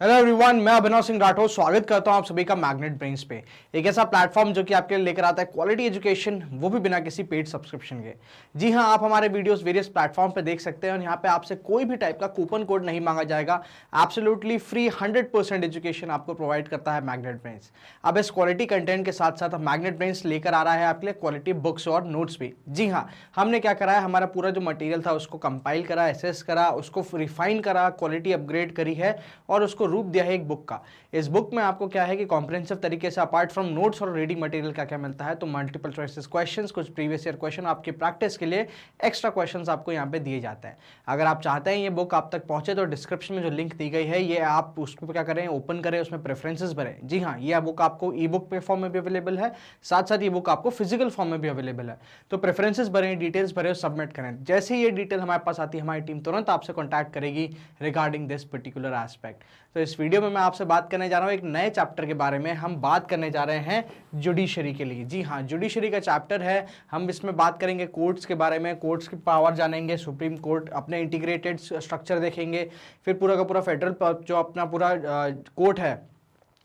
Hello everyone, मैं अभिनव सिंह राठौर स्वागत करता हूं आप सभी का मैग्नेट ब्रेन्स पे। एक ऐसा प्लेटफॉर्म जो कि आपके लिए लेकर आता है क्वालिटी एजुकेशन, वो भी बिना किसी पेड सब्सक्रिप्शन के। जी हां, आप हमारे वीडियोस वेरियस प्लेटफॉर्म पे देख सकते हैं और यहाँ पे आपसे कोई भी टाइप का कूपन कोड नहीं मांगा जाएगा। एब्सोल्युटली फ्री 100% एजुकेशन आपको प्रोवाइड करता है मैग्नेट ब्रेन्स। अब इस क्वालिटी कंटेंट के साथ साथ मैग्नेट ब्रेन्स लेकर आ रहा है आपके लिए क्वालिटी बुक्स और नोट्स भी। जी हाँ, हमने क्या करा है, हमारा पूरा जो मटीरियल था उसको कंपाइल करा, एसेस करा, उसको रिफाइन करा, क्वालिटी अपग्रेड करी है और उसको रूप दिया है एक बुक का। इस बुक में आपको क्या है कि कॉम्प्रिहेंसिव तरीके से अपार्ट फ्रॉम नोट्स और रीडिंग मटेरियल क्या क्या मिलता है, तो मल्टीपल चॉइसेस क्वेश्चंस, कुछ प्रीवियस ईयर क्वेश्चन, आपकी प्रैक्टिस के लिए एक्स्ट्रा क्वेश्चंस आपको यहाँ पे दिए जाते हैं। अगर आप चाहते हैं ये बुक आप तक पहुंचे तो डिस्क्रिप्शन में जो लिंक दी गई है ये आप उसको क्या करें, ओपन करें, उसमें प्रेफरेंसेस भरें। जी हाँ, ये बुक आपको ई बुक पे फॉर्म में भी अवेलेबल है, साथ साथ ये बुक आपको फिजिकल फॉर्म में भी अवेलेबल है। तो प्रेफरेंसेस भरें, डिटेल्स भरें और सबमिट करें। जैसे ही ये डिटेल हमारे पास आती है हमारी टीम तुरंत आपसे कॉन्टैक्ट करेगी रिगार्डिंग दिस पर्टिकुलर एस्पेक्ट। तो इस वीडियो में मैं आपसे बात करने जा रहा हूं एक नए चैप्टर के बारे में। हम बात करने जा रहे हैं जुडिशरी के लिए। जी हाँ, जुडिशरी का चैप्टर है। हम इसमें बात करेंगे कोर्ट्स के बारे में, कोर्ट्स की पावर जानेंगे, सुप्रीम कोर्ट अपने इंटीग्रेटेड स्ट्रक्चर देखेंगे, फिर पूरा का पूरा फेडरल जो अपना पूरा कोर्ट है,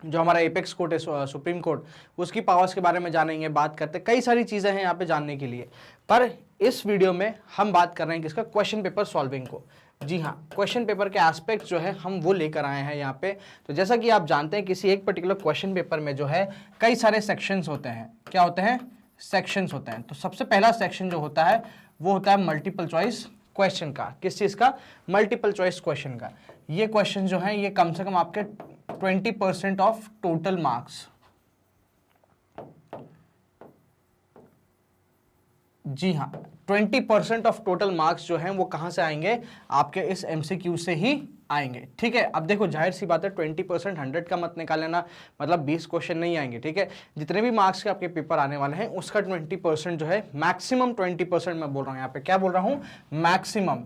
जो हमारा एपेक्स कोर्ट है सुप्रीम कोर्ट, उसकी पावर्स के बारे में जानेंगे, बात करते। कई सारी चीज़ें हैं यहाँ पे जानने के लिए, पर इस वीडियो में हम बात कर रहे हैं किसका, क्वेश्चन पेपर सॉल्विंग को। जी हाँ, क्वेश्चन पेपर के एस्पेक्ट जो है हम वो लेकर आए हैं यहाँ पे। तो जैसा कि आप जानते हैं किसी एक पर्टिकुलर क्वेश्चन पेपर में जो है कई सारे सेक्शंस होते हैं। क्या होते हैं? सेक्शंस होते हैं। तो सबसे पहला सेक्शन जो होता है वो होता है मल्टीपल चॉइस क्वेश्चन का। किस चीज़ का? मल्टीपल चॉइस क्वेश्चन का। ये क्वेश्चन जो है ये कम से कम आपके 20% ऑफ टोटल मार्क्स, जी हाँ 20% ऑफ टोटल मार्क्स जो हैं वो कहां से आएंगे? आपके इस एमसीक्यू से ही आएंगे। ठीक है, अब देखो जाहिर सी बात है 20% 100 का मत निकाल लेना, मतलब 20 क्वेश्चन नहीं आएंगे। ठीक है, जितने भी मार्क्स के आपके पेपर आने वाले हैं उसका 20% जो है, मैक्सिमम 20% मैं बोल रहा हूं यहाँ पे। क्या बोल रहा हूं? मैक्सिमम।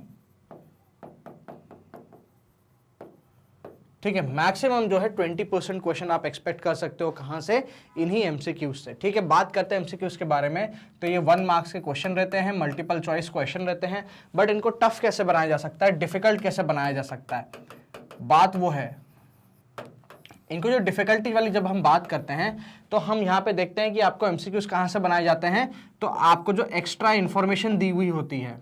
ठीक है, मैक्सिमम जो है 20% क्वेश्चन आप एक्सपेक्ट कर सकते हो। कहां से? इन्हीं एमसीक्यूज से। ठीक है, बात करते हैं एमसीक्यूज के बारे में। तो ये 1 मार्क्स के क्वेश्चन रहते हैं, मल्टीपल चॉइस क्वेश्चन रहते हैं, बट इनको टफ कैसे बनाया जा सकता है, डिफिकल्ट कैसे बनाया जा सकता है, बात वो है। इनको जो डिफिकल्टी वाली जब हम बात करते हैं तो हम यहाँ पे देखते हैं कि आपको एमसीक्यूज कहां से बनाए जाते हैं, तो आपको जो एक्स्ट्रा इंफॉर्मेशन दी हुई होती है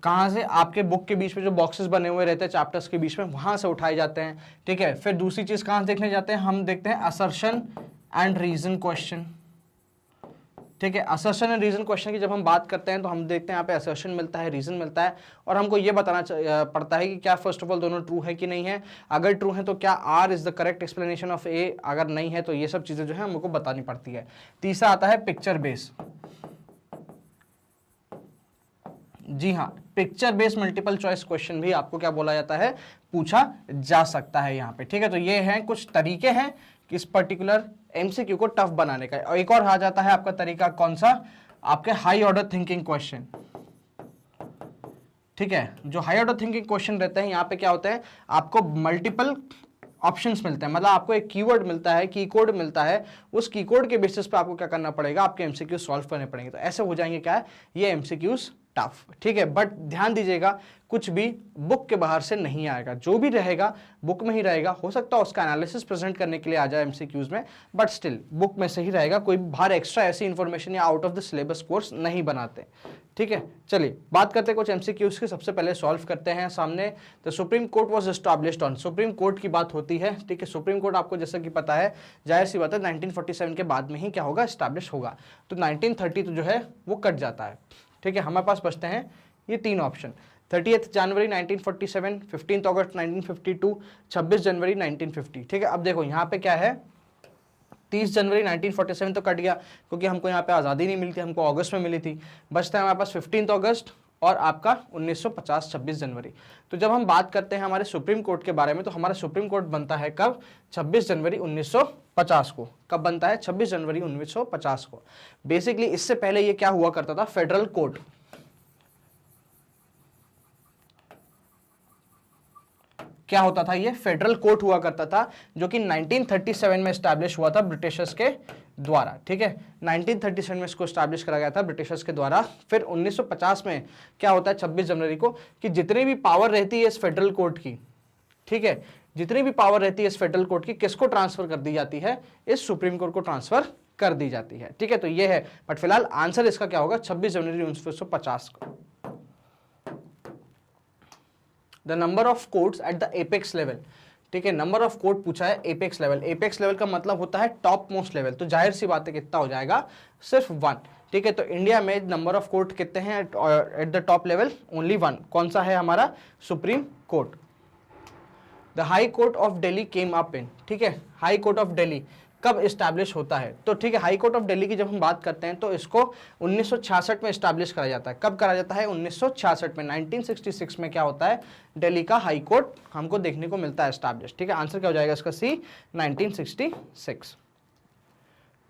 कहां से? आपके बुक के बीच में जो बॉक्सेस बने हुए रहते हैं चैप्टर्स के बीच में, वहां से उठाए जाते हैं। ठीक है, फिर दूसरी चीज कहां देखने जाते हैं, हम देखते हैं असर्शन एंड रीजन क्वेश्चन। ठीक है, असर्शन एंड रीजन क्वेश्चन की जब हम बात करते हैं तो हम देखते हैं यहाँ पे असर्शन मिलता है, रीजन मिलता है, और हमको ये बताना पड़ता है कि क्या फर्स्ट ऑफ ऑल दोनों ट्रू है कि नहीं है। अगर ट्रू है तो क्या R is the correct explanation of A, अगर नहीं है तो ये सब चीजें जो है हमको बतानी पड़ती है। तीसरा आता है पिक्चर बेस। जी हाँ, picture based multiple choice question भी आपको क्या बोला जाता है, पूछा जा सकता है यहाँ पे। ठीक है, तो ये हैं कुछ तरीके हैं इस पर्टिकुलर एमसीक्यू को टफ बनाने का। और एक और आ जाता है आपका तरीका, कौन सा? आपके हाई ऑर्डर थिंकिंग क्वेश्चन। ठीक है, जो हाई ऑर्डर थिंकिंग क्वेश्चन रहते हैं यहाँ पे क्या होता है, आपको मल्टीपल ऑप्शंस मिलते हैं, मतलब आपको एक कीवर्ड मिलता है, की कोड मिलता है, उस की कोड के बेसिस पे आपको क्या करना पड़ेगा, आपके एमसीक्यू सॉल्व करने पड़ेंगे। तो ऐसे हो जाएंगे क्या है, ये एमसीक्यूज टफ। ठीक है, बट ध्यान दीजिएगा कुछ भी बुक के बाहर से नहीं आएगा, जो भी रहेगा बुक में ही रहेगा। हो सकता है उसका एनालिसिस प्रेजेंट करने के लिए आ जाए एमसीक्यूज में, बट स्टिल बुक में से ही रहेगा। कोई बाहर एक्स्ट्रा ऐसी इंफॉर्मेशन या out of the syllabus course नहीं बनाते। ठीक है, चलिए बात करते हैं कुछ एमसीक्यूज की। सबसे पहले सॉल्व करते हैं सामने। तो supreme court was established on, supreme court की बात होती है। ठीक है, सुप्रीम कोर्ट आपको जैसा कि पता है, जाहिर सी बात है 1947 के बाद में ही क्या होगा, एस्टैब्लिश होगा। तो 1930 तो जो है वो कट जाता है। ठीक है, हमारे पास बचते हैं ये 3 ऑप्शन, 30 जनवरी 1947, 15 अगस्त 1952, 26 जनवरी 1950। ठीक है, अब देखो यहाँ पे क्या है, 30 जनवरी 1947 तो कट गया क्योंकि हमको यहाँ पे आज़ादी नहीं मिली थी, हमको अगस्त में मिली थी। बचता है हमारे पास 15 अगस्त और आपका 1950 26 जनवरी। तो जब हम बात करते हैं हमारे सुप्रीम कोर्ट के बारे में, तो हमारा सुप्रीम कोर्ट बनता है कब? 26 जनवरी 1950 को। कब बनता है? 26 जनवरी 1950 को। बेसिकली इससे पहले ये क्या हुआ करता था, फेडरल कोर्ट। क्या होता था, ये फेडरल कोर्ट हुआ करता था, जो कि 1937 में एस्टैब्लिश हुआ था ब्रिटिशर्स के द्वारा। ठीक है, 1937 में इसको एस्टैब्लिश करा गया था ब्रिटिशर्स के द्वारा। फिर 1950 में क्या होता है 26 जनवरी को, कि जितनी भी पावर रहती है इस फेडरल कोर्ट की, ठीक है, जितनी भी पावर रहती है इस फेडरल कोर्ट की किसको ट्रांसफर कर दी जाती है, इस सुप्रीम कोर्ट को ट्रांसफर कर दी जाती है। ठीक है, तो ये है, बट फिलहाल आंसर इसका क्या होगा, 26 जनवरी 1950 को। The number of courts at the apex level, ठीक है, नंबर ऑफ कोर्ट पूछा है एपेक्स लेवल। एपेक्स लेवल का मतलब होता है टॉप मोस्ट लेवल, तो जाहिर सी बात है कितना हो जाएगा, सिर्फ 1। ठीक है, तो इंडिया में नंबर ऑफ कोर्ट कितने हैं at the top level, only 1। कौन सा है, हमारा supreme court. The high court of Delhi came up in, ठीक है, हाई कोर्ट ऑफ दिल्ली कब इस्टेब्लिश होता है, तो ठीक है, हाई कोर्ट ऑफ दिल्ली की जब हम बात करते हैं तो इसको 1966 में इस्टेब्लिश करा जाता है। कब करा जाता है, 1966 में। 1966 में क्या होता है, दिल्ली का हाई कोर्ट हमको देखने को मिलता है इस्टेब्लिश। ठीक है, आंसर क्या हो जाएगा इसका, सी, 1966।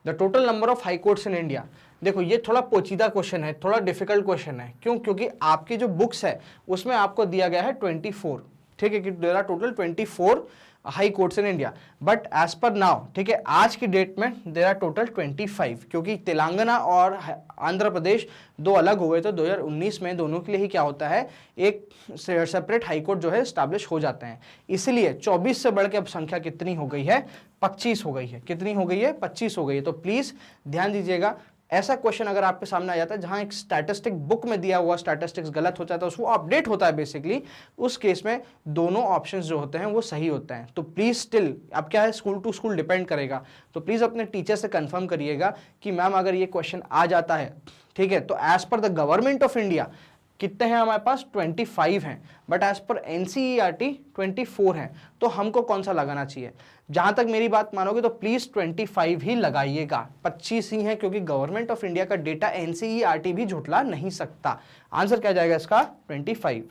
The total number of high courts in India, देखो ये थोड़ा पोचीदा क्वेश्चन है, थोड़ा डिफिकल्ट क्वेश्चन है। क्यों, क्योंकि आपकी जो बुक्स है उसमें आपको दिया गया है 24, ठीक है, कि there are total 24 high courts in India, but as per now, ठीक है, आज की डेट में देयर आर टोटल 25, क्योंकि तेलंगाना और आंध्र प्रदेश दो अलग हो गए। तो 2019 में दोनों के लिए ही क्या होता है, एक सेपरेट हाई कोर्ट जो है स्टैब्लिश हो जाते हैं। इसलिए 24 से बढ़ के अब संख्या कितनी हो गई है, 25 हो गई है। कितनी हो गई है, 25 हो गई है। तो प्लीज ध्यान दीजिएगा, ऐसा क्वेश्चन अगर आपके सामने आ जाता है जहां एक स्टैटिस्टिक बुक में दिया हुआ स्टैटिस्टिक्स गलत हो जाता है, उसको अपडेट होता है बेसिकली, उस केस में दोनों ऑप्शंस जो होते हैं वो सही होते हैं। तो प्लीज स्टिल, अब क्या है, स्कूल टू स्कूल डिपेंड करेगा, तो प्लीज अपने टीचर से कंफर्म करिएगा कि मैम अगर ये क्वेश्चन आ जाता है, ठीक है, तो as per the government of India कितने हैं हमारे पास, 25 हैं, बट एज पर एनसीईआरटी 24 हैं। तो हमको कौन सा लगाना चाहिए, जहां तक मेरी बात मानोगे तो प्लीज 25 ही लगाइएगा, 25 ही है, क्योंकि गवर्नमेंट ऑफ इंडिया का डेटा एनसीईआरटी भी झुठला नहीं सकता। आंसर क्या जाएगा इसका, 25।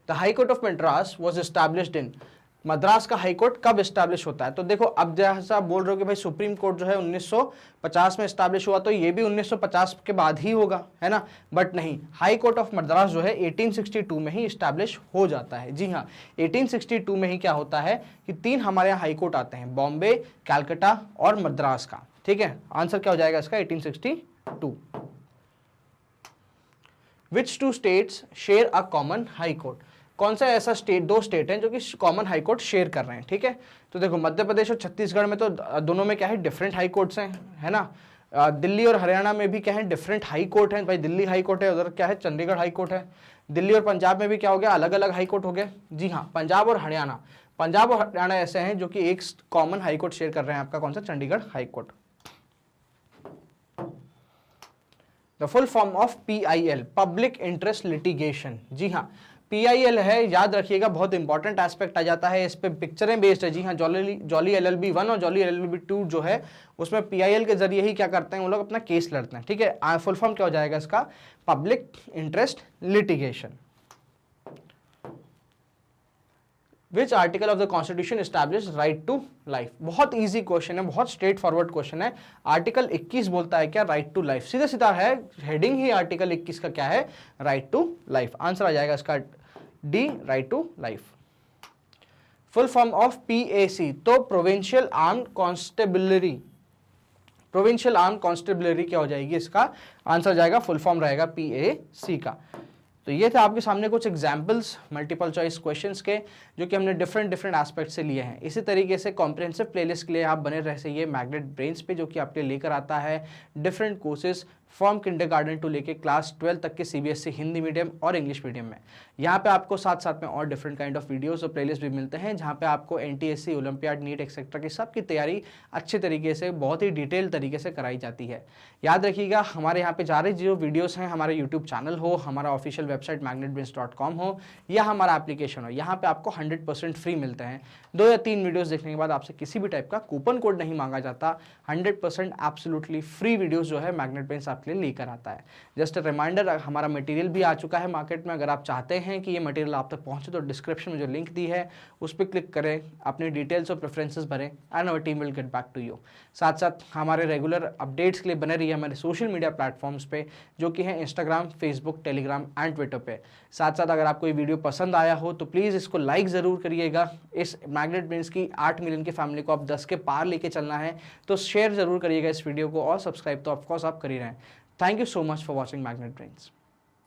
The high court of Madras was established in, Madras का हाई कोर्ट कब एस्टैब्लिश होता है, तो देखो अब जैसा बोल रहे हो कि भाई सुप्रीम कोर्ट जो है 1950 में एस्टैब्लिश हुआ, तो ये भी 1950 के बाद ही होगा, है ना, बट नहीं, हाई कोर्ट ऑफ मद्रास जो है 1862 में ही एस्टैब्लिश हो जाता है। जी हाँ, 1862 में ही क्या होता है कि 3 हमारे यहाँ हाई कोर्ट आते हैं, बॉम्बे, कैलकाटा और मद्रास का। ठीक है, आंसर क्या हो जाएगा इसका, 1862। विच 2 states share a common high court, कौन सा ऐसा स्टेट, 2 स्टेट हैं जो कि कॉमन हाई कोर्ट शेयर कर रहे हैं। ठीक है, तो देखो मध्य प्रदेश और छत्तीसगढ़ में तो दोनों में क्या है, डिफरेंट हाई कोर्ट्स हैं, है ना। दिल्ली और हरियाणा में भी क्या है, डिफरेंट हाई कोर्ट है, भाई दिल्ली हाई कोर्ट है, उधर क्या है, चंडीगढ़ हाई कोर्ट है। दिल्ली और पंजाब में भी क्या हो गया, अलग अलग हाई कोर्ट हो गए। जी हाँ, पंजाब और हरियाणा ऐसे हैं जो कि एक कॉमन हाई कोर्ट शेयर कर रहे हैं, आपका कौन सा, Chandigarh high court. The full form of PIL, public interest litigation. जी हाँ, PIL है, याद रखिएगा, बहुत इंपॉर्टेंट एस्पेक्ट आ जाता है, इस पे पिक्चरें बेस्ड है। जी हाँ, जॉली LLB 1 और जॉली LLB 2 जो है उसमें PIL के जरिए ही क्या करते हैं वो लोग, अपना केस लड़ते हैं। ठीक है, फुल फॉर्म क्या हो जाएगा इसका, public interest litigation. Which article of the constitution establish right to life, बहुत इजी क्वेश्चन है, बहुत स्ट्रेट फॉरवर्ड क्वेश्चन है। आर्टिकल 21 बोलता है क्या, राइट टू लाइफ, सीधा सीधा है, हेडिंग ही आर्टिकल 21 का क्या है, राइट टू लाइफ। आंसर आ जाएगा इसका D, right to life. Full form of PAC, तो provincial armed constabulary, provincial armed constabulary क्या हो जाएगी इसका, आंसर जाएगा, फुल फॉर्म रहेगा PAC का। तो ये थे आपके सामने कुछ एग्जाम्पल्स मल्टीपल चॉइस क्वेश्चंस के, जो कि हमने डिफरेंट एस्पेक्ट से लिए हैं। इसी तरीके से कॉम्प्रिहेंसिव प्लेलिस्ट के लिए आप बने रह सहिए मैग्नेट ब्रेन्स पे, जो कि आपके लेकर आता है different courses from kindergarten to लेके क्लास 12 तक के CBSE हिंदी मीडियम और इंग्लिश मीडियम में। यहाँ पे आपको साथ साथ में और डिफरेंट काइंड ऑफ वीडियोस और प्लेलिस्ट भी मिलते हैं, जहाँ पे आपको NTSC, ओलंपियाड, नीट एक्सेट्रा की सबकी तैयारी अच्छे तरीके से, बहुत ही डिटेल तरीके से कराई जाती है। याद रखिएगा, हमारे यहाँ पे जा रहे जो वीडियोस हैं, हमारे यूट्यूब चैनल हो, हमारा ऑफिशियल वेबसाइट magnetbrains.com हो, या हमारा एप्लीकेशन हो, यहाँ पे आपको 100% फ्री मिलते हैं। 2 या 3 वीडियोस देखने के बाद आपसे किसी भी टाइप का कूपन कोड नहीं मांगा जाता, 100% एब्सोल्युटली फ्री वीडियोस जो है मैग्नेट ब्रेन्स आपके लिए लेकर आता है। जस्ट अ रिमाइंडर, हमारा मटेरियल भी आ चुका है मार्केट में, अगर आप चाहते हैं कि ये मटेरियल आप तक पहुंचे तो डिस्क्रिप्शन में जो लिंक दी है उस पर क्लिक करें, अपनी डिटेल्स और प्रेफरेंसेस भरें, and our team will get back to you. साथ साथ हमारे रेगुलर अपडेट्स के लिए बने रहिए हमारे सोशल मीडिया प्लेटफॉर्म्स पे, जो कि हैं Instagram, Facebook, Telegram and Twitter पे। साथ साथ अगर आपको ये वीडियो पसंद आया हो तो प्लीज़ इसको लाइक ज़रूर करिएगा। इस मैग्नेट ब्रेन्स की 8 मिलियन की फैमिली को आप 10 के पार लेके चलना है, तो शेयर ज़रूर करिएगा इस वीडियो को, और सब्सक्राइब तो ऑफकोर्स आप कर ही रहे हैं। Thank you so much for watching Magnet Brains.